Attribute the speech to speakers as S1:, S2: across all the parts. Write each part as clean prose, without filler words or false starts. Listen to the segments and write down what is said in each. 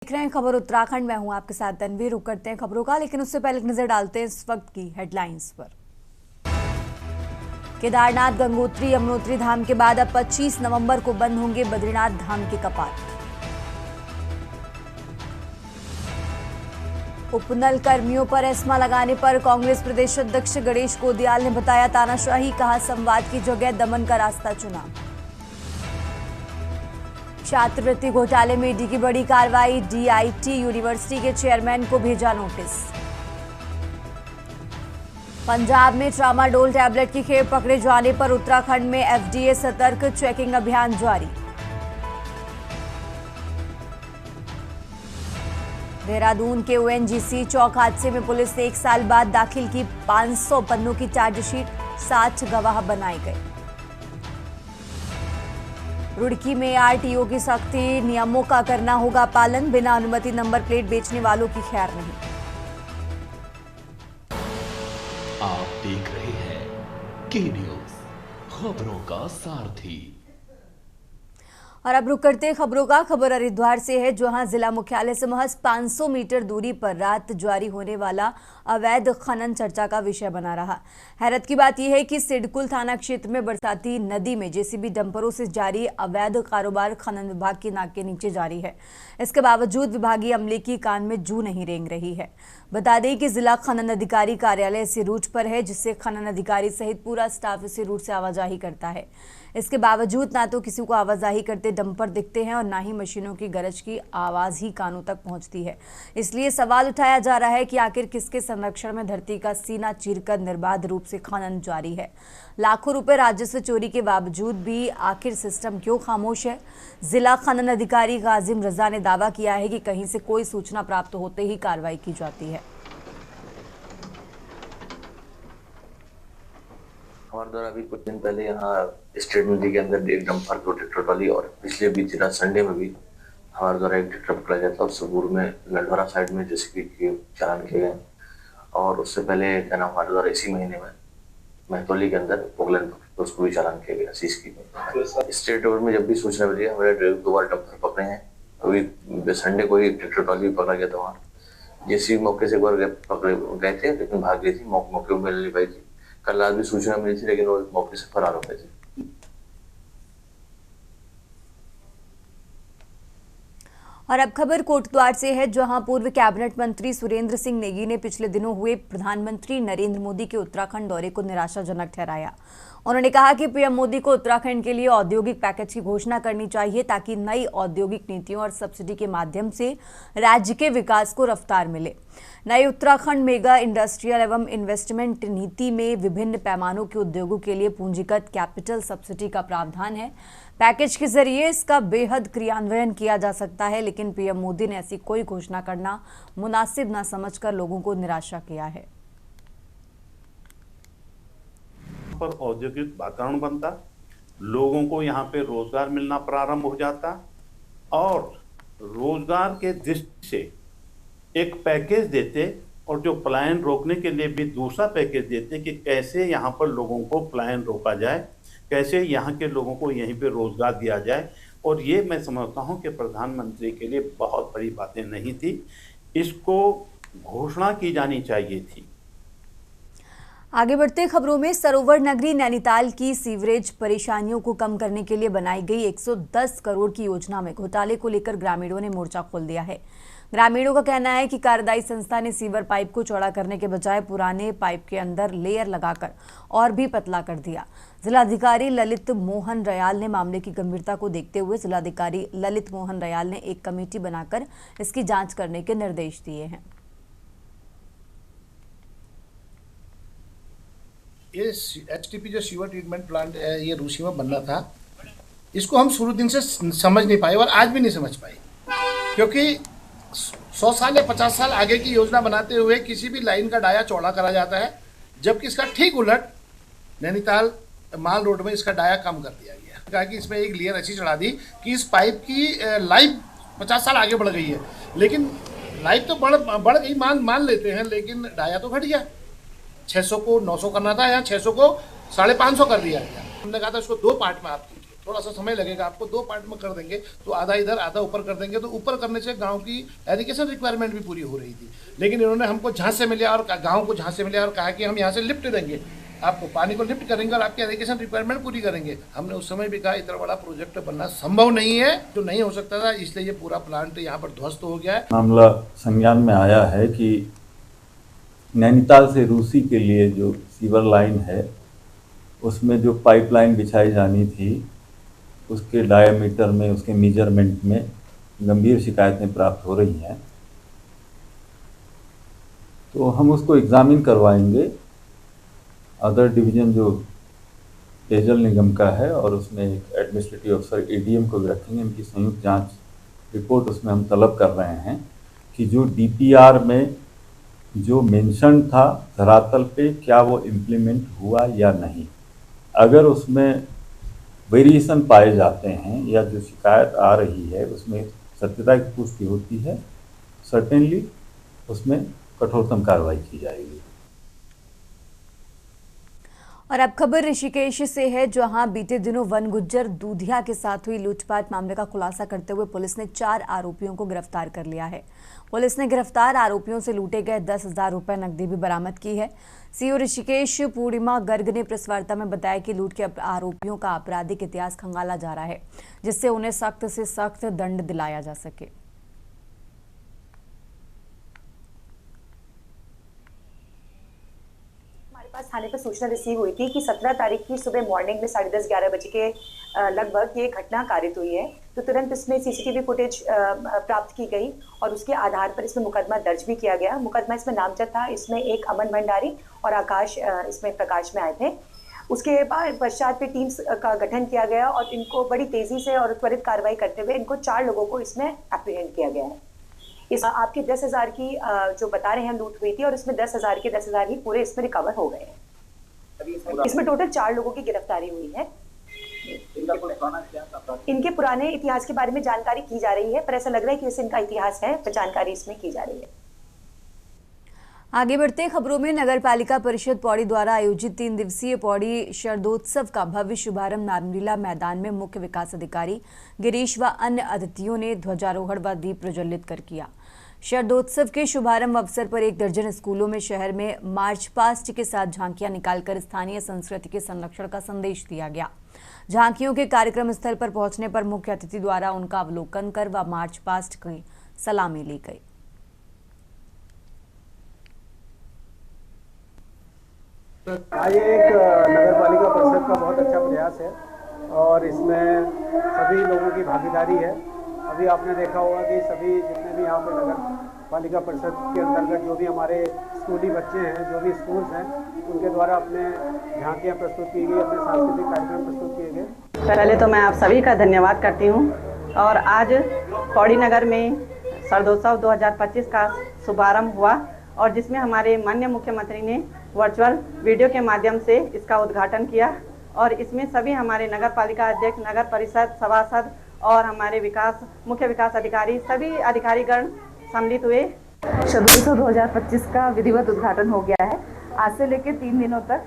S1: देख रहे हैं खबर उत्तराखंड में। हूं आपके साथ तनवीर। रुक करते हैं खबरों का, लेकिन उससे पहले एक नजर डालते हैं इस वक्त की हेडलाइंस पर। केदारनाथ, गंगोत्री, यमुनोत्री धाम के बाद अब 25 नवंबर को बंद होंगे बद्रीनाथ धाम के कपाट। उपनल कर्मियों पर एस्मा लगाने पर कांग्रेस प्रदेश अध्यक्ष गणेश गोदियाल ने बताया तानाशाही, कहा संवाद की जगह दमन का रास्ता चुना। छात्रवृत्ति घोटाले में ईडी की बड़ी कार्रवाई, डीआईटी यूनिवर्सिटी के चेयरमैन को भेजा नोटिस। पंजाब में ट्रामाडोल टैबलेट की खेप पकड़े जाने पर उत्तराखंड में एफडीए सतर्क, चेकिंग अभियान जारी। देहरादून के ओएनजीसी चौक हादसे में पुलिस ने 1 साल बाद दाखिल की 500 पन्नों की चार्जशीट, 60 गवाह बनाए गए। रुड़की में आरटीओ की सख्ती, नियमों का करना होगा पालन, बिना अनुमति नंबर प्लेट बेचने वालों की खैर नहीं।
S2: आप देख रहे हैं के न्यूज, खबरों का सारथी।
S1: और अब रुक करते हैं खबरों का। खबर हरिद्वार से है, जहां जिला मुख्यालय से महज 500 मीटर दूरी पर रात जारी होने वाला अवैध खनन चर्चा का विषय बना रहा। हैरत की बात यह है कि सिडकुल थाना क्षेत्र में बरसाती नदी में जेसीबी डंपरों से जारी अवैध कारोबार खनन विभाग की नाक के नीचे जारी है। इसके बावजूद विभागीय अमले की कान में जू नहीं रेंग रही है। बता दें कि जिला खनन अधिकारी कार्यालय इसी रूट पर है, जिससे खनन अधिकारी सहित पूरा स्टाफ इसी रूट से आवाजाही करता है। इसके बावजूद ना तो किसी को आवाजाही करते डंपर दिखते हैं और ना ही मशीनों की गरज की आवाज ही कानों तक पहुंचती है। इसलिए सवाल उठाया जा रहा है कि आखिर किसके संरक्षण में धरती का सीना चीरकर निर्बाध रूप से खनन जारी है। लाखों रुपए राजस्व चोरी के बावजूद भी आखिर सिस्टम क्यों खामोश है? जिला खनन अधिकारी गाजिम रजा ने दावा किया है कि कहीं से कोई सूचना प्राप्त होते ही कार्रवाई की जाती है।
S3: हमारे द्वारा अभी कुछ दिन पहले यहाँ स्टेट नदी के अंदर एक डंपर, 2 ट्रैक्टर ट्रॉली और पिछले बीच रात संडे में भी हमारे द्वारा एक ट्रैक्टर पकड़ा गया था और सबूर में लंडवारा साइड में जेसीबी के चालान किए गए। और उससे पहले क्या नाम, हमारे द्वारा इसी महीने में महतौली के अंदर पोगलन तो उसको भी चालान किया गया सीज की। स्टेट रोड में जब भी सूचना मिली है, हमारे 2 बार डंपर पकड़े हैं। अभी संडे को ही ट्रैक्टर ट्रॉली भी पकड़ा गया था वहाँ। जेसीबी मौके से एक बार पकड़े गए थे, लेकिन भाग गई थी, मौके में मिल नहीं पाई थी। कल रात भी सूचना मिली थी, लेकिन वो मौके से फरार हो गए थे।
S1: और अब खबर कोटद्वार से है, जहां पूर्व कैबिनेट मंत्री सुरेंद्र सिंह नेगी ने पिछले दिनों हुए प्रधानमंत्री नरेंद्र मोदी के उत्तराखंड दौरे को निराशाजनक ठहराया। उन्होंने कहा कि पीएम मोदी को उत्तराखंड के लिए औद्योगिक पैकेज की घोषणा करनी चाहिए, ताकि नई औद्योगिक नीतियों और सब्सिडी के माध्यम से राज्य के विकास को रफ्तार मिले। नई उत्तराखंड मेगा इंडस्ट्रियल एवं इन्वेस्टमेंट नीति में विभिन्न पैमानों के उद्योगों के लिए पूंजीगत कैपिटल सब्सिडी का प्रावधान है। पैकेज के जरिए इसका बेहद क्रियान्वयन किया जा सकता है, लेकिन पीएम मोदी ने ऐसी कोई घोषणा करना मुनासिब न समझकर लोगों को निराशा किया है।
S4: पर औद्योगिक वातावरण बनता, लोगों को यहाँ पे रोजगार मिलना प्रारंभ हो जाता और रोजगार के दृष्टि से एक पैकेज देते और जो पलायन रोकने के लिए भी दूसरा पैकेज देते कि कैसे यहाँ पर लोगों को पलायन रोका जाए, कैसे यहाँ के लोगों को यहीं पे रोजगार दिया जाए। और ये मैं समझता हूँ कि प्रधानमंत्री के लिए बहुत बड़ी बातें नहीं थी, इसको घोषणा की जानी चाहिए थी।
S1: आगे बढ़ते खबरों में, सरोवर नगरी नैनीताल की सीवरेज परेशानियों को कम करने के लिए बनाई गई 110 करोड़ की योजना में घोटाले को लेकर ग्रामीणों ने मोर्चा खोल दिया है। ग्रामीणों का कहना है कि कार्यदायी संस्था ने सीवर पाइप को चौड़ा करने के बजाय पुराने पाइप के अंदर लेयर लगाकर और भी पतला कर दिया। जिलाधिकारी ललित मोहन रयाल ने मामले की गंभीरता को देखते हुए जिलाधिकारी ललित मोहन रयाल ने एक कमेटी बनाकर इसकी जांच करने के निर्देश दिए हैं।
S5: ये एचटीपी जो सीवर ट्रीटमेंट प्लांट है, ये रूसी में बनना था, इसको हम शुरू दिन से समझ नहीं पाए और आज भी नहीं समझ पाए, क्योंकि 100 साल या 50 साल आगे की योजना बनाते हुए किसी भी लाइन का डाया चौड़ा करा जाता है, जबकि इसका ठीक उलट नैनीताल माल रोड में इसका डाया कम कर दिया गया। कहा कि इसमें एक लेयर ऐसी चढ़ा दी कि इस पाइप की लाइफ 50 साल आगे बढ़ गई है, लेकिन लाइफ तो बढ़ गई मान लेते हैं, लेकिन डाया तो घट गया। 600 को 900 करना था, यहाँ 600 को 550 कर दिया गया। हमने कहा था इसको 2 पार्ट में आप कीजिए। थोड़ा सा समय लगेगा, आपको 2 पार्ट में कर देंगे, तो आधा इधर आधा ऊपर कर देंगे, तो ऊपर करने से गांव की एजुकेशन रिक्वायरमेंट भी पूरी हो रही थी। लेकिन इन्होंने हमको झांसे में लिया और गांव को झांसे में लिया और कहा कि हम यहाँ से लिफ्ट देंगे, आपको पानी को लिफ्ट करेंगे और आपकी एजुकेशन रिक्वायरमेंट पूरी करेंगे। हमने उस समय भी कहा इतना बड़ा प्रोजेक्ट बनना संभव नहीं है, जो नहीं हो सकता था, इसलिए ये पूरा प्लांट यहाँ पर ध्वस्त हो गया है।
S6: मामला संज्ञान में आया है कि नैनीताल से रूसी के लिए जो सीवर लाइन है उसमें जो पाइपलाइन बिछाई जानी थी उसके डायामीटर में, उसके मेजरमेंट में गंभीर शिकायतें प्राप्त हो रही हैं। तो हम उसको एग्जामिन करवाएंगे। अदर डिवीज़न जो पेयजल निगम का है और उसमें एक एडमिनिस्ट्रेटिव अफसर एडीएम को भी रखेंगे, इनकी संयुक्त जांच रिपोर्ट उसमें हम तलब कर रहे हैं कि जो डीपीआर में जो मेंशन था धरातल पे क्या वो इम्प्लीमेंट हुआ या नहीं। अगर उसमें वेरिएशन पाए जाते हैं या जो शिकायत आ रही है उसमें सत्यता की पुष्टि होती है, सर्टेनली उसमें कठोरतम कार्रवाई की जाएगी।
S1: और अब खबर ऋषिकेश से है, जहां बीते दिनों वन गुज्जर दूधिया के साथ हुई लूटपाट मामले का खुलासा करते हुए पुलिस ने 4 आरोपियों को गिरफ्तार कर लिया है। पुलिस ने गिरफ्तार आरोपियों से लूटे गए 10,000 रुपए नकदी भी बरामद की है। सीओ ऋषिकेश पूर्णिमा गर्ग ने प्रेस वार्ता में बताया कि लूट के आरोपियों का आपराधिक इतिहास खंगाला जा रहा है, जिससे उन्हें सख्त से सख्त दंड दिलाया जा सके।
S7: थाने पर सूचना रिसीव हुई थी कि 17 तारीख की सुबह मॉर्निंग में 10:30-11 बजे के लगभग ये घटना कारित हुई है। तो तुरंत इसमें सीसीटीवी फुटेज प्राप्त की गई और उसके आधार पर इसमें मुकदमा दर्ज भी किया गया। मुकदमा इसमें नामजद था। इसमें एक अमन भंडारी और आकाश इसमें प्रकाश में आए थे। उसके बाद पश्चात फिर टीम्स का गठन किया गया और इनको बड़ी तेजी से और त्वरित कार्रवाई करते हुए इनको 4 लोगों को इसमें एप्रीहेंड किया गया है। इस आपके 10,000 की जो बता रहे हैं लूट हुई थी और इसमें 10,000 के 10,000 ही पूरे इसमें रिकवर हो गए हैं। इसमें टोटल 4 लोगों की गिरफ्तारी हुई है। इनके पुराने इतिहास के बारे में जानकारी की जा रही है, पर ऐसा लग रहा है कि जैसे इनका इतिहास है तो जानकारी इसमें की जा रही है।
S1: आगे बढ़ते खबरों में, नगर पालिका परिषद पौड़ी द्वारा आयोजित 3 दिवसीय पौड़ी शरदोत्सव का भव्य शुभारंभ रामलीला मैदान में मुख्य विकास अधिकारी गिरीश व अन्य अतिथियों ने ध्वजारोहण व दीप प्रज्वलित कर किया। शरदोत्सव के शुभारंभ अवसर पर 1 दर्जन स्कूलों में शहर में मार्च पास्ट के साथ झांकियां निकालकर स्थानीय संस्कृति के संरक्षण का संदेश दिया गया। झांकियों के कार्यक्रम स्थल पर पहुंचने पर मुख्य अतिथि द्वारा उनका अवलोकन कर व मार्च पास्ट की सलामी ली गई।
S8: आज एक नगर पालिका परिषद का बहुत अच्छा प्रयास है और इसमें सभी लोगों की भागीदारी है। अभी आपने देखा होगा कि सभी जितने भी यहाँ पे नगर पालिका परिषद के अंतर्गत जो भी हमारे स्कूली बच्चे हैं, जो भी स्कूल्स हैं, उनके द्वारा अपने झांकियाँ प्रस्तुत की गई, अपने सांस्कृतिक कार्यक्रम प्रस्तुत किए गए।
S9: पहले तो मैं आप सभी का धन्यवाद करती हूँ। और आज पौड़ी नगर में शरदोत्सव 2025 का शुभारंभ हुआ और जिसमें हमारे माननीय मुख्यमंत्री ने वर्चुअल वीडियो के माध्यम से इसका उद्घाटन किया और इसमें सभी हमारे नगर पालिका अध्यक्ष, नगर परिषद सभासद और हमारे मुख्य विकास अधिकारी, सभी अधिकारीगण सम्मिलित हुए।
S10: शरदोत्सव 2025 का विधिवत उद्घाटन हो गया है। आज से लेकर 3 दिनों तक,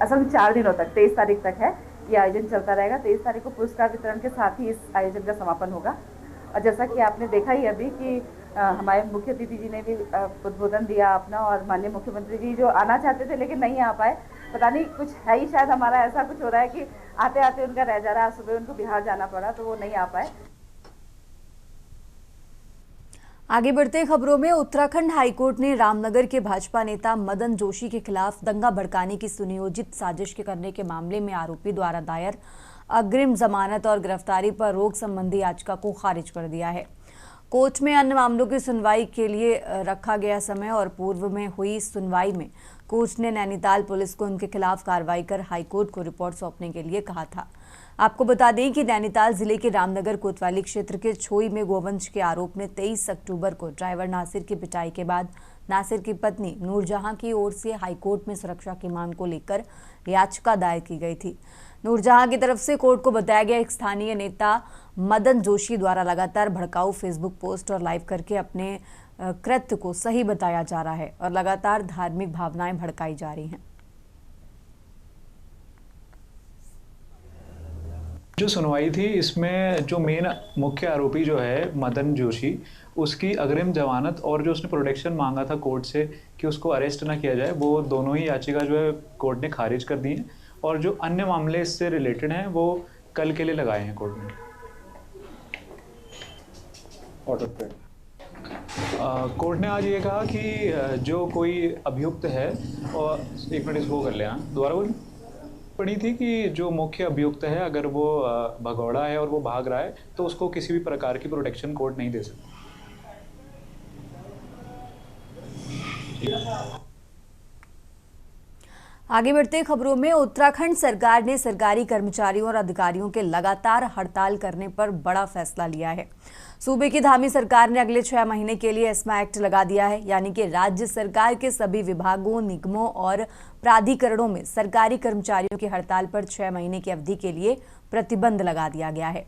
S10: असल में 4 दिनों तक, 23 तारीख तक है ये आयोजन चलता रहेगा। 23 तारीख को पुरस्कार वितरण के साथ ही इस आयोजन का समापन होगा। और जैसा कि आपने देखा ही अभी कि हमारे मुख्य अतिथि जी ने भी उद्बोधन दिया अपना, और माननीय मुख्यमंत्री जी जो आना चाहते थे लेकिन नहीं आ पाए, पता नहीं कुछ है ही, शायद हमारा ऐसा कुछ हो रहा है कि आते आते उनका रह जा रहा है। सुबह उनको बिहार जाना पड़ा तो वो नहीं आ पाए।
S1: आगे बढ़ते खबरों में, उत्तराखंड हाईकोर्ट ने रामनगर के भाजपा नेता मदन जोशी के खिलाफ दंगा भड़काने की सुनियोजित साजिश के करने के मामले में आरोपी द्वारा दायर अग्रिम जमानत और गिरफ्तारी पर रोक संबंधी याचिका को खारिज कर दिया है। कोर्ट में अन्य मामलों की सुनवाई के लिए रखा गया समय और पूर्व में हुई सुनवाई में कोर्ट ने नैनीताल पुलिस को उनके खिलाफ कार्रवाई कर हाईकोर्ट को रिपोर्ट सौंपने के लिए कहा था। आपको बता दें कि नैनीताल जिले के रामनगर कोतवाली क्षेत्र के छोई में गोवंश के आरोप में 23 अक्टूबर को ड्राइवर नासिर की पिटाई के बाद नासिर की पत्नी नूरजहां की ओर से हाईकोर्ट में सुरक्षा की मांग को लेकर याचिका दायर की गई थी। नूरजहां की तरफ से कोर्ट को बताया गया, एक स्थानीय नेता मदन जोशी द्वारा लगातार भड़काऊ फेसबुक पोस्ट और लाइव करके अपने कृत्य को सही बताया जा रहा है और लगातार धार्मिक भावनाएं भड़काई जा रही हैं।
S11: जो सुनवाई थी इसमें जो मेन मुख्य आरोपी जो है मदन जोशी, उसकी अग्रिम जमानत और जो उसने प्रोटेक्शन मांगा था कोर्ट से कि उसको अरेस्ट ना किया जाए, वो दोनों ही याचिका जो है कोर्ट ने खारिज कर दी है। और जो अन्य मामले इससे रिलेटेड हैं वो कल के लिए लगाए हैं कोर्ट ने।
S6: ऑर्डर पे
S11: कोर्ट ने आज ये कहा कि जो कोई अभियुक्त है, और एक मिनट इसको कर ले, हाँ दोबारा बोल पड़ी थी कि जो मुख्य अभियुक्त है अगर वो भगौड़ा है और वो भाग रहा है तो उसको किसी भी प्रकार की प्रोटेक्शन कोर्ट नहीं दे सकता।
S1: आगे बढ़ते खबरों में, उत्तराखंड सरकार ने सरकारी कर्मचारियों और अधिकारियों के लगातार हड़ताल करने पर बड़ा फैसला लिया है। सूबे की धामी सरकार ने अगले 6 महीने के लिए एस्मा एक्ट लगा दिया है, यानी कि राज्य सरकार के सभी विभागों, निगमों और प्राधिकरणों में सरकारी कर्मचारियों की हड़ताल पर 6 महीने की अवधि के लिए प्रतिबंध लगा दिया गया है।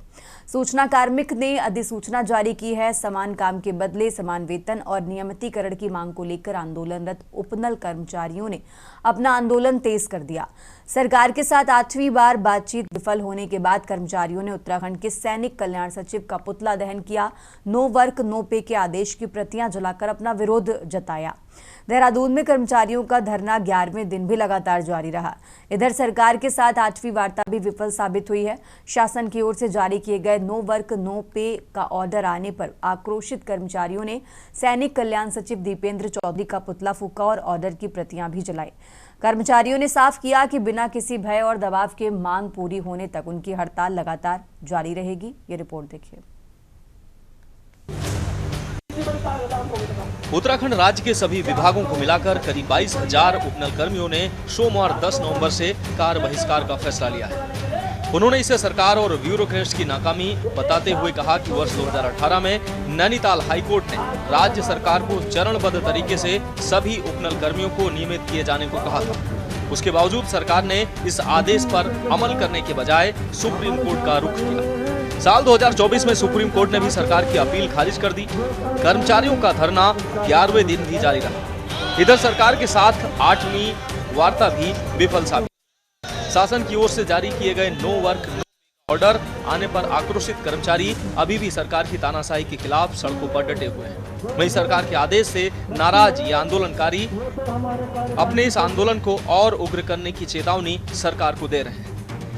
S1: सूचना कार्मिक ने अधिसूचना जारी की है। समान काम के बदले समान वेतन और नियमितीकरण की मांग को लेकर आंदोलनरत उपनल कर्मचारियों ने अपना आंदोलन तेज कर दिया। सरकार के साथ 8वीं बार बातचीत विफल होने के बाद कर्मचारियों ने उत्तराखंड के सैनिक कल्याण सचिव का पुतला दहन किया। नो वर्क नो पे के आदेश की प्रतियां जलाकर अपना विरोध जताया। देहरादून में कर्मचारियों का धरना 11वें दिन भी लगातार जारी रहा। इधर सरकार के साथ 8वीं वार्ता भी विफल साबित हुई है। शासन की ओर से जारी किए गए नो वर्क नो पे का ऑर्डर आने पर आक्रोशित कर्मचारियों ने सैनिक कल्याण सचिव दीपेंद्र चौधरी का पुतला फूंका और ऑर्डर की प्रतियां भी जलाई। कर्मचारियों ने साफ किया कि बिना किसी भय और दबाव के मांग पूरी होने तक उनकी हड़ताल लगातार जारी रहेगी। ये रिपोर्ट देखिए।
S12: उत्तराखंड राज्य के सभी विभागों को मिलाकर करीब 22,000 उपनल कर्मियों ने सोमवार 10 नवंबर से कार्य बहिष्कार का फैसला लिया है। उन्होंने इसे सरकार और ब्यूरोक्रेट्स की नाकामी बताते हुए कहा कि वर्ष 2018 में नैनीताल हाईकोर्ट ने राज्य सरकार को चरणबद्ध तरीके से सभी उपनल कर्मियों को नियमित किए जाने को कहा था। उसके बावजूद सरकार ने इस आदेश पर अमल करने के बजाय सुप्रीम कोर्ट का रुख किया। साल 2024 में सुप्रीम कोर्ट ने भी सरकार की अपील खारिज कर दी। कर्मचारियों का धरना 11वें दिन भी जारी रहा। इधर सरकार के साथ 8वीं वार्ता भी विफल साबित। शासन की ओर से जारी किए गए नो वर्क नो ऑर्डर आने पर आक्रोशित कर्मचारी अभी भी सरकार की तानाशाही के खिलाफ सड़कों पर डटे हुए हैं। वहीं सरकार के आदेश से नाराज ये आंदोलनकारी अपने इस आंदोलन को और उग्र करने की चेतावनी सरकार को दे रहे हैं।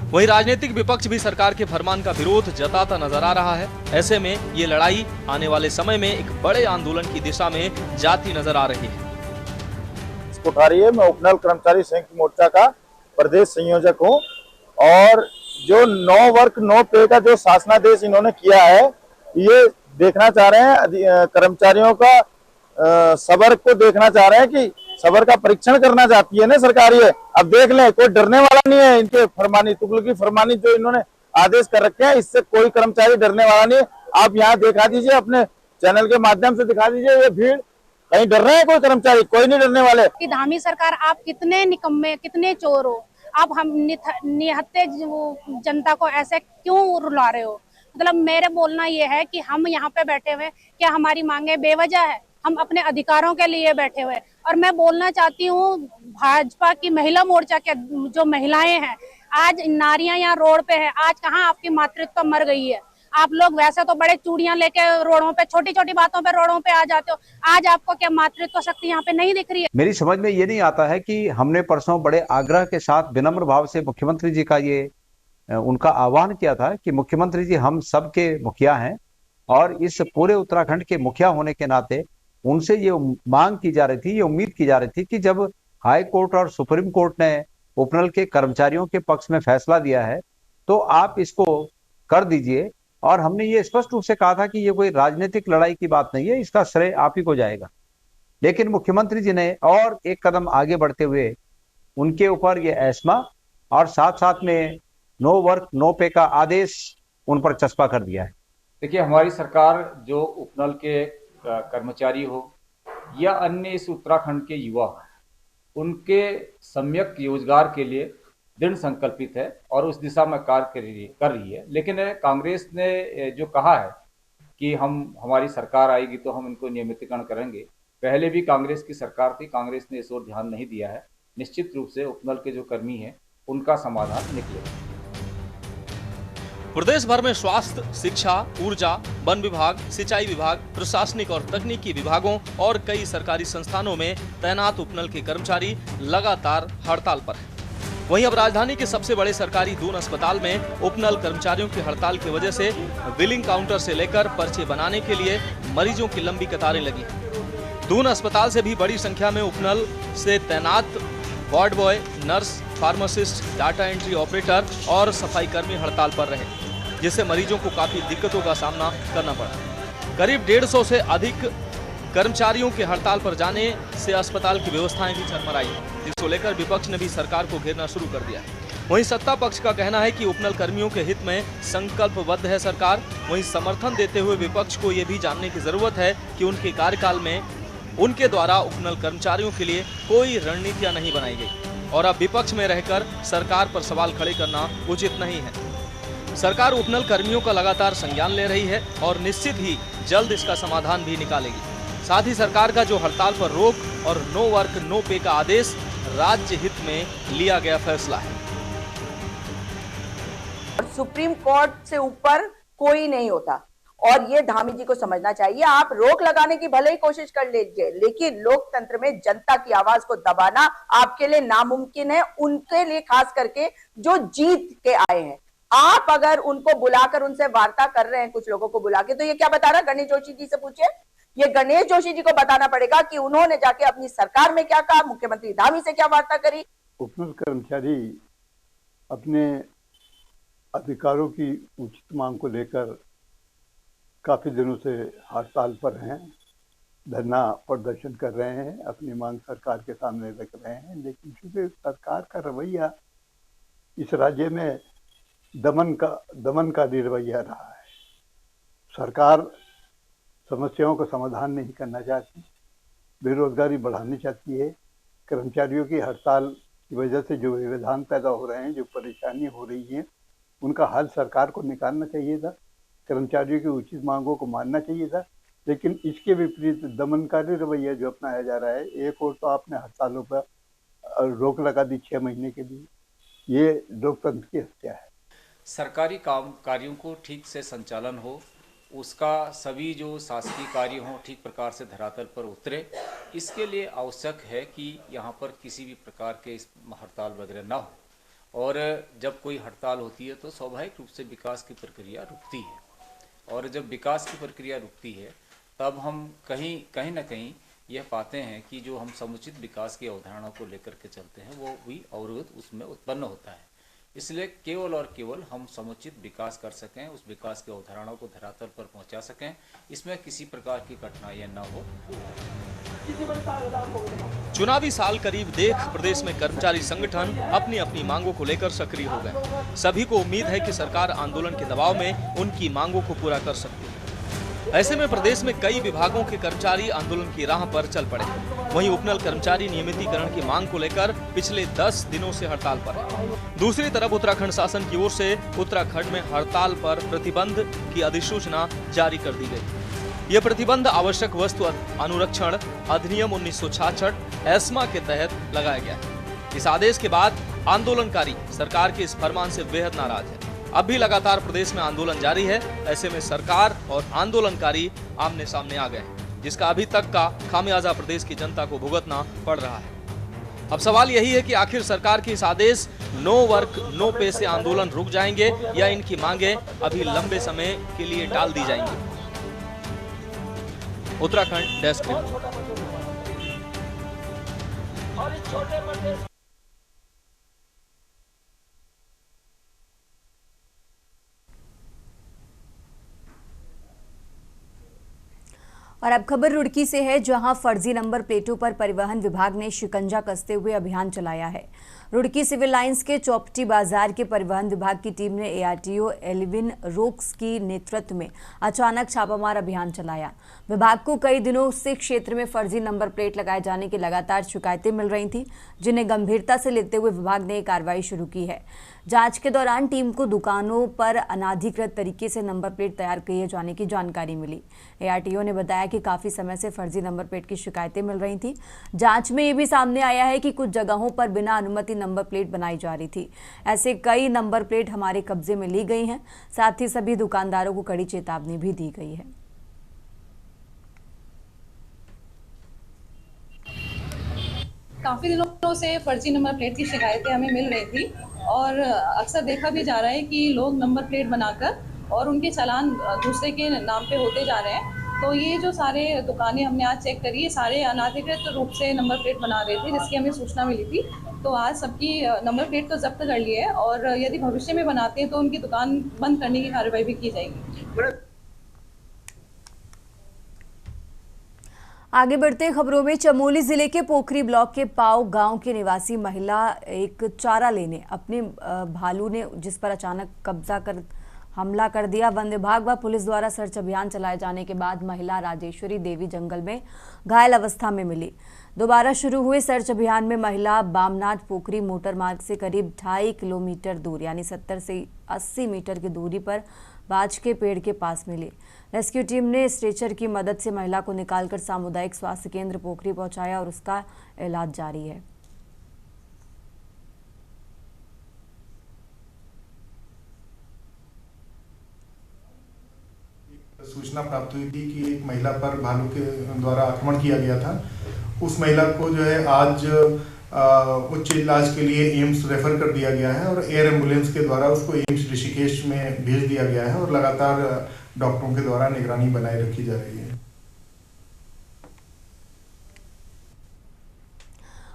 S12: वहीं राजनीतिक विपक्ष भी सरकार के फरमान का विरोध जताता नजर आ रहा है। ऐसे में ये लड़ाई आने वाले समय में एक बड़े आंदोलन की दिशा में जाती नजर आ रही है।
S13: उठा रही है। मैं उपनल कर्मचारी संयुक्त मोर्चा का प्रदेश संयोजक हूं और जो नो वर्क नो पे का जो शासनादेश इन्होंने किया है, ये देखना चाह रहे हैं कर्मचारियों का सबर को देखना चाह रहे हैं कि सबर का परीक्षण करना चाहती है ना सरकार। ये अब देख लें, कोई डरने वाला नहीं है। इनके फरमानी तुगलकी फरमानी जो इन्होंने आदेश कर रखे हैं, इससे कोई कर्मचारी डरने वाला नहीं है। आप यहाँ दिखा दीजिए, अपने चैनल के माध्यम से दिखा दीजिए ये भीड़, कहीं डर रहे हैं कोई कर्मचारी? कोई नहीं डरने वाले।
S14: कि धामी सरकार, आप कितने निकम्मे, कितने चोर हो आप, हम निहत्ते जनता को ऐसे क्यों रुला रहे हो? मतलब मेरे बोलना ये है कि हम यहाँ पे बैठे हुए, क्या हमारी मांगे बेवजह है? हम अपने अधिकारों के लिए बैठे हुए। और मैं बोलना चाहती हूँ भाजपा की महिला मोर्चा के जो महिलाएं हैं, आज नारियां यहाँ रोड पे है, आज कहाँ आपकी मातृत्व मर गई है? आप लोग वैसे तो बड़े चूड़ियां लेके रोडों पे, छोटी छोटी बातों पे रोडों पे आ जाते हो, आज आपको क्या मातृत्व शक्ति यहाँ पे नहीं दिख रही है?
S15: मेरी समझ में ये नहीं आता है कि हमने परसों बड़े आग्रह के साथ विनम्र भाव से मुख्यमंत्री जी का ये उनका आह्वान किया था कि मुख्यमंत्री जी हम सबके मुखिया हैं और इस पूरे उत्तराखंड के मुखिया होने के नाते उनसे ये मांग की जा रही थी, ये उम्मीद की जा रही थी कि जब हाई कोर्ट और सुप्रीम कोर्ट ने उपनल के कर्मचारियों के पक्ष में फैसला दिया है तो आप इसको कर दीजिए। और हमने ये स्पष्ट रूप से कहा था कि ये कोई राजनीतिक लड़ाई की बात नहीं है, इसका श्रेय आप ही को जाएगा। लेकिन मुख्यमंत्री जी ने और एक कदम आगे बढ़ते हुए उनके ऊपर ये एस्मा और साथ साथ में नो वर्क नो पे का आदेश उन पर चस्पा कर दिया है।
S16: देखिए, हमारी सरकार जो उपनल के कर्मचारी हो या अन्य इस उत्तराखंड के युवा, उनके सम्यक रोजगार के लिए दृढ़ संकल्पित है और उस दिशा में कार्य कर रही है। लेकिन कांग्रेस ने जो कहा है कि हमारी सरकार आएगी तो हम इनको नियमितीकरण करेंगे, पहले भी कांग्रेस की सरकार थी, कांग्रेस ने इस ओर ध्यान नहीं दिया है। निश्चित रूप से उपनल के जो कर्मी हैं उनका समाधान निकलेगा।
S12: प्रदेश भर में स्वास्थ्य, शिक्षा, ऊर्जा, वन विभाग, सिंचाई विभाग, प्रशासनिक और तकनीकी विभागों और कई सरकारी संस्थानों में तैनात उपनल के कर्मचारी लगातार हड़ताल पर हैं। वहीं अब राजधानी के सबसे बड़े सरकारी दून अस्पताल में उपनल कर्मचारियों की हड़ताल की वजह से बिलिंग काउंटर से लेकर पर्चे बनाने के लिए मरीजों की लंबी कतारें लगी हैं। दून अस्पताल से भी बड़ी संख्या में उपनल से तैनात ward boy, nurse, pharmacist, data entry operator और सफाई कर्मी हड़ताल पर रहे, जिससे मरीजों को काफी दिक्कतों का सामना करना पड़ा। करीब 150 से अधिक कर्मचारियों के हड़ताल पर जाने से अस्पताल की व्यवस्थाएं भी चरमराई, जिसको लेकर विपक्ष ने भी सरकार को घेरना शुरू कर दिया है। वहीं सत्ता पक्ष का कहना है कि उपनल कर्मियों के हित में संकल्पबद्ध है सरकार। वहीं समर्थन देते हुए विपक्ष को ये भी जानने की जरूरत है कि उनके कार्यकाल में उनके द्वारा उपनल कर्मचारियों के लिए कोई रणनीतियां नहीं बनाई गई और अब विपक्ष में रहकर सरकार पर सवाल खड़े करना उचित नहीं है। सरकार उपनल कर्मियों का लगातार संज्ञान ले रही है और निश्चित ही जल्द इसका समाधान भी निकालेगी। साथ ही सरकार का जो हड़ताल पर रोक और नो वर्क नो पे का आदेश राज्य हित में लिया गया फैसला है।
S17: सुप्रीम कोर्ट से ऊपर कोई नहीं होता और ये धामी जी को समझना चाहिए। आप रोक लगाने की भले ही कोशिश कर लीजिए, लेकिन लोकतंत्र में जनता की आवाज को दबाना आपके लिए नामुमकिन है, उनके लिए खास करके जो जीत के आए हैं। आप अगर उनको बुलाकर उनसे वार्ता कर रहे हैं, कुछ लोगों को बुला के, तो ये क्या बता रहा है? गणेश जोशी जी से पूछिए। ये गणेश जोशी जी को बताना पड़ेगा कि उन्होंने जाके अपनी सरकार में क्या कहा, मुख्यमंत्री धामी से क्या वार्ता करी।
S18: उपनल कर्मचारी अपने अधिकारों की उचित मांग को लेकर काफी दिनों से हड़ताल पर हैं, धरना प्रदर्शन कर रहे हैं, अपनी मांग सरकार के सामने रख रहे हैं। लेकिन चूंकि सरकार का रवैया इस राज्य में दमन का रवैया रहा है, सरकार समस्याओं का समाधान नहीं करना चाहती, बेरोजगारी बढ़ानी चाहती है। कर्मचारियों की हड़ताल की वजह से जो व्यवधान पैदा हो रहे हैं, जो परेशानी हो रही है, उनका हल सरकार को निकालना चाहिए था, कर्मचारियों की उचित मांगों को मानना चाहिए था। लेकिन इसके विपरीत दमनकारी रवैया जो अपनाया जा रहा है, एक और तो आपने हड़तालों पर रोक लगा दी 6 महीने के लिए, ये लोकतंत्र की हत्या है।
S16: सरकारी काम कार्यों को ठीक से संचालन हो, उसका सभी जो शासकीय कार्य हों ठीक प्रकार से धरातल पर उतरे, इसके लिए आवश्यक है कि यहाँ पर किसी भी प्रकार के हड़ताल वगैरह ना हो। और जब कोई हड़ताल होती है तो स्वाभाविक रूप से विकास की प्रक्रिया रुकती है, और जब विकास की प्रक्रिया रुकती है तब हम कहीं ना कहीं यह पाते हैं कि जो हम समुचित विकास की अवधारणा को लेकर के चलते हैं वो भी अवरोध उसमें उत्पन्न होता है। इसलिए केवल और केवल हम समुचित विकास कर सकें, उस विकास की अवधारणा को धरातल पर पहुंचा सकें, इसमें किसी प्रकार की कठिनाइयां न हो।
S12: चुनावी साल करीब देख प्रदेश में कर्मचारी संगठन अपनी अपनी मांगों को लेकर सक्रिय हो गए। सभी को उम्मीद है कि सरकार आंदोलन के दबाव में उनकी मांगों को पूरा कर सकती है। ऐसे में प्रदेश में कई विभागों के कर्मचारी आंदोलन की राह पर चल पड़े। वहीं उपनल कर्मचारी नियमितीकरण की मांग को लेकर पिछले 10 दिनों से हड़ताल पर है। दूसरी तरफ उत्तराखंड शासन की ओर से उत्तराखंड में हड़ताल पर प्रतिबंध की अधिसूचना जारी कर दी गई। यह प्रतिबंध आवश्यक वस्तु अनुरक्षण अधिनियम 1966 एस्मा के तहत लगाया गया है। इस आदेश के बाद आंदोलनकारी सरकार के इस फरमान से बेहद नाराज है। अब भी लगातार प्रदेश में आंदोलन जारी है। ऐसे में सरकार और आंदोलनकारी आमने सामने आ गए हैं, जिसका अभी तक का खामियाजा प्रदेश की जनता को भुगतना पड़ रहा है। अब सवाल यही है कि आखिर सरकार के इस आदेश नो वर्क नो पे से आंदोलन रुक जाएंगे या इनकी मांगे अभी लंबे समय के लिए टाल दी जाएंगी। Uttarakhand desk report.
S1: और अब खबर रुड़की से है, जहां फर्जी नंबर प्लेटों पर परिवहन विभाग ने शिकंजा कसते हुए अभियान चलाया है। रुड़की सिविल लाइंस के चौपटी बाजार के परिवहन विभाग की टीम ने एआरटीओ एल्विन रोक्स की नेतृत्व में अचानक छापामार अभियान चलाया। विभाग को कई दिनों से क्षेत्र में फर्जी नंबर प्लेट लगाए जाने की लगातार शिकायतें मिल रही थी, जिन्हें गंभीरता से लेते हुए विभाग ने कार्रवाई शुरू की है। जांच के दौरान टीम को दुकानों पर अनाधिकृत तरीके से नंबर प्लेट तैयार किए जाने की जानकारी मिली। एआरटीओ ने बताया बताया कि काफी समय से फर्जी नंबर प्लेट की शिकायतें मिल रही थी। जांच में ये भी सामने आया है कि कुछ जगहों पर बिना अनुमति नंबर प्लेट बनाई जा रही थी। ऐसे कई नंबर प्लेट हमारे कब्जे में ली गई हैं। साथ ही सभी दुकानदारों को कड़ी चेतावनी भी दी गई है।
S19: काफ़ी दिनों से फर्जी नंबर प्लेट की शिकायतें हमें मिल रही थी और अक्सर देखा भी जा रहा है कि लोग नंबर प्लेट बनाकर और उनके चालान दूसरे के नाम पे होते जा रहे हैं। तो ये जो सारे दुकानें हमने आज चेक करी, ये सारे अनाधिकृत रूप से नंबर प्लेट बना रहे थे, जिसकी हमें सूचना मिली थी। तो आज सबकी नंबर प्लेट तो जब्त कर ली है और यदि भविष्य में बनाते हैं तो उनकी दुकान बंद करने की कार्रवाई भी की जाएगी।
S1: आगे बढ़ते खबरों में, चमोली जिले के पोखरी ब्लॉक के पाव गांव के निवासी महिला एक चारा लेने अपने भालू ने जिस पर अचानक कब्जा कर हमला कर दिया। वन विभाग व पुलिस द्वारा सर्च अभियान चलाए जाने के बाद महिला राजेश्वरी देवी जंगल में घायल अवस्था में मिली। दोबारा शुरू हुए सर्च अभियान में महिला बामनाथ पोखरी मोटर मार्ग से करीब 2.5 किलोमीटर दूर यानी 70 से 80 मीटर की दूरी पर बाज के पेड़ के पास मिली। रेस्क्यू टीम ने स्ट्रेचर की मदद से महिला को निकालकर सामुदायिक स्वास्थ्य केंद्र पोखरी पहुंचाया और उसका इलाज जारी है।
S20: सूचना प्राप्त हुई थी कि एक महिला पर भालू के द्वारा आक्रमण किया गया था। उस महिला को जो है आज उच्च इलाज के लिए एम्स रेफर कर दिया गया है और एयर एम्बुलेंस के द्वारा उसको एम्स ऋषिकेश में भेज दिया गया है और लगातार डॉक्टरों के द्वारा निगरानी बनाए रखी जा रही है।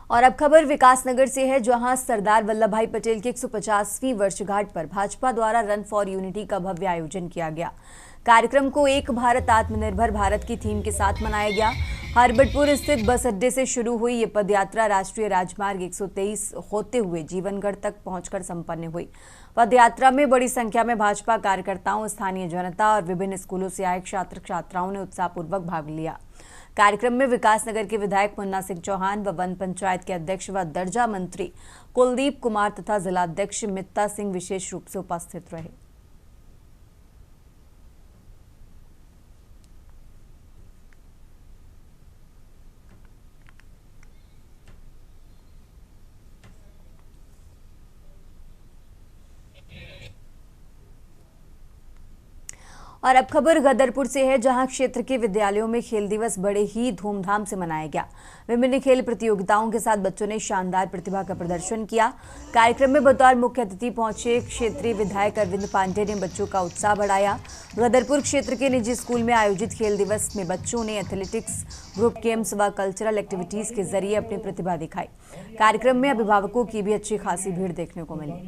S1: और अब खबर विकासनगर से है, जहां सरदार वल्लभ भाई पटेल की 150वीं वर्षगांठ पर भाजपा द्वारा रन फॉर यूनिटी का भव्य आयोजन किया गया। कार्यक्रम को एक भारत आत्मनिर्भर भारत की थीम के साथ मनाया गया। हरबटपुर स्थित बस अड्डे से शुरू हुई ये पदयात्रा राष्ट्रीय राजमार्ग 123 होते हुए जीवनगढ़ तक पहुंचकर संपन्न हुई। पदयात्रा में बड़ी संख्या में भाजपा कार्यकर्ताओं, स्थानीय जनता और विभिन्न स्कूलों से आए छात्र छात्राओं ने उत्साहपूर्वक भाग लिया। कार्यक्रम में विकासनगर के विधायक मुन्ना सिंह चौहान व वन पंचायत के अध्यक्ष व दर्जा मंत्री कुलदीप कुमार तथा जिलाध्यक्ष मित्ता सिंह विशेष रूप से उपस्थित रहे। और अब खबर गदरपुर से है, जहां क्षेत्र के विद्यालयों में खेल दिवस बड़े ही धूमधाम से मनाया गया। विभिन्न खेल प्रतियोगिताओं के साथ बच्चों ने शानदार प्रतिभा का प्रदर्शन किया। कार्यक्रम में बतौर मुख्य अतिथि पहुंचे क्षेत्रीय विधायक अरविंद पांडे ने बच्चों का उत्साह बढ़ाया। गदरपुर क्षेत्र के निजी स्कूल में आयोजित खेल दिवस में बच्चों ने एथलेटिक्स, ग्रुप गेम्स व कल्चरल एक्टिविटीज के जरिए अपनी प्रतिभा दिखाई। कार्यक्रम में अभिभावकों की भी अच्छी खासी भीड़ देखने को मिली।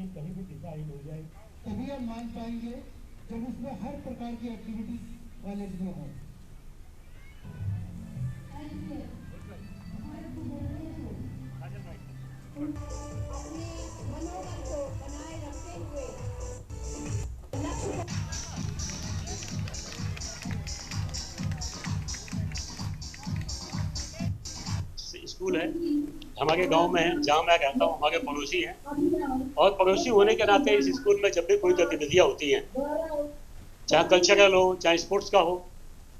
S21: जब उसमें हर प्रकार की एक्टिविटी वाले इसमें हो।
S22: स्कूल है हमारे गांव में है, जहाँ मैं रहता हूँ हमारे पड़ोसी हैं और पड़ोसी होने के नाते इस स्कूल में जब भी कोई गतिविधियाँ होती हैं, चाहे कल्चरल हो चाहे स्पोर्ट्स का हो,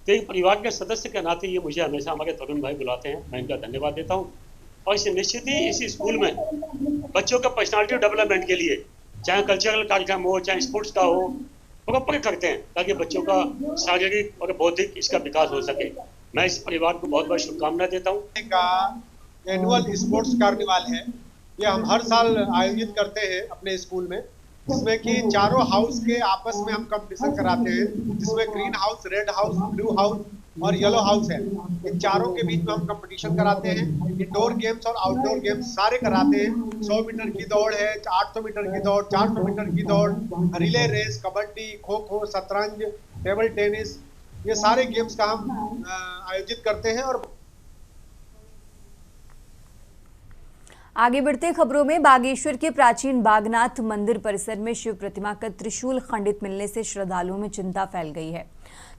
S22: तो एक परिवार के सदस्य के नाते ये मुझे हमेशा हमारे तरुण भाई बुलाते हैं। मैं इनका धन्यवाद देता हूँ। और इसे निश्चित ही इस स्कूल में बच्चों का पर्सनालिटी डेवलपमेंट के लिए चाहे कल्चरल कार्यक्रम हो चाहे स्पोर्ट्स का हो, प्रॉपर करते हैं ताकि बच्चों का शारीरिक और बौद्धिक इसका विकास हो सके। मैं इस परिवार को बहुत बहुत शुभकामनाएं देता हूँ।
S23: एनुअल स्पोर्ट्स कार्निवाल है, ये हम हर साल आयोजित करते हैं अपने स्कूल में, जिसमें कि चारों हाउस के आपस में हम कंपटीशन कराते हैं, जिसमें green house, red house, blue house और येलो हाउस है। इन चारों के बीच में हम कंपटीशन कराते हैं। इंडोर गेम्स और आउटडोर गेम्स सारे कराते हैं। 100 मीटर की दौड़ है, 800 मीटर की दौड़, 400 मीटर की दौड़, रिले रेस, कबड्डी, खो खो, शतरंज, टेबल टेनिस, ये सारे गेम्स का हम आयोजित करते हैं। और
S1: आगे बढ़ते खबरों में, बागेश्वर के प्राचीन बागनाथ मंदिर परिसर में शिव प्रतिमा का त्रिशूल खंडित मिलने से श्रद्धालुओं में चिंता फैल गई है।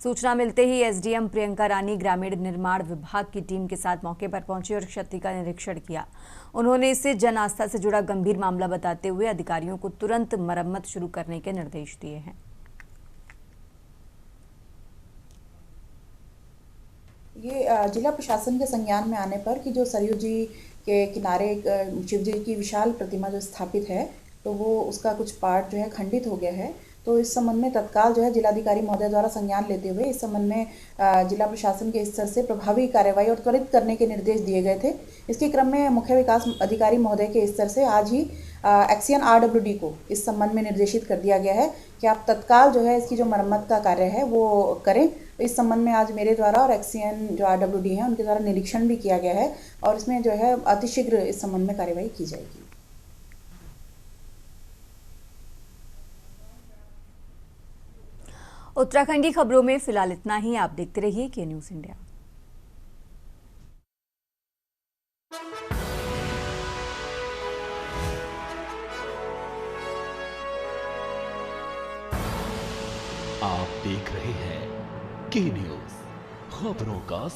S1: सूचना मिलते ही एसडीएम प्रियंका रानी ग्रामीण निर्माण विभाग की टीम के साथ मौके पर पहुंची और क्षति का निरीक्षण किया। उन्होंने इसे जन आस्था से जुड़ा गंभीर मामला बताते हुए अधिकारियों को तुरंत मरम्मत शुरू करने के निर्देश दिए हैं।
S10: ये जिला प्रशासन के संज्ञान में आने पर कि जो सरयू जी के किनारे शिव जी की विशाल प्रतिमा जो स्थापित है, तो वो उसका कुछ पार्ट जो है खंडित हो गया है। तो इस संबंध में तत्काल जो है जिलाधिकारी महोदय द्वारा संज्ञान लेते हुए इस संबंध में जिला प्रशासन के स्तर से प्रभावी कार्रवाई और त्वरित करने के निर्देश दिए गए थे। इसके क्रम में मुख्य विकास अधिकारी महोदय के स्तर से आज ही एक्सियन RWD को इस संबंध में निर्देशित कर दिया गया है कि आप तत्काल जो है इसकी जो मरम्मत का कार्य है वो करें। तो इस संबंध में आज मेरे द्वारा और एक्सियन जो RWD हैं उनके द्वारा निरीक्षण भी किया गया है और इसमें जो है अतिशीघ्र इस संबंध में कार्रवाई की जाएगी।
S1: उत्तराखंड की खबरों में फिलहाल इतना ही। आप देखते रहिए के न्यूज़ इंडिया।
S2: आप देख रहे हैं के न्यूज़, खबरों का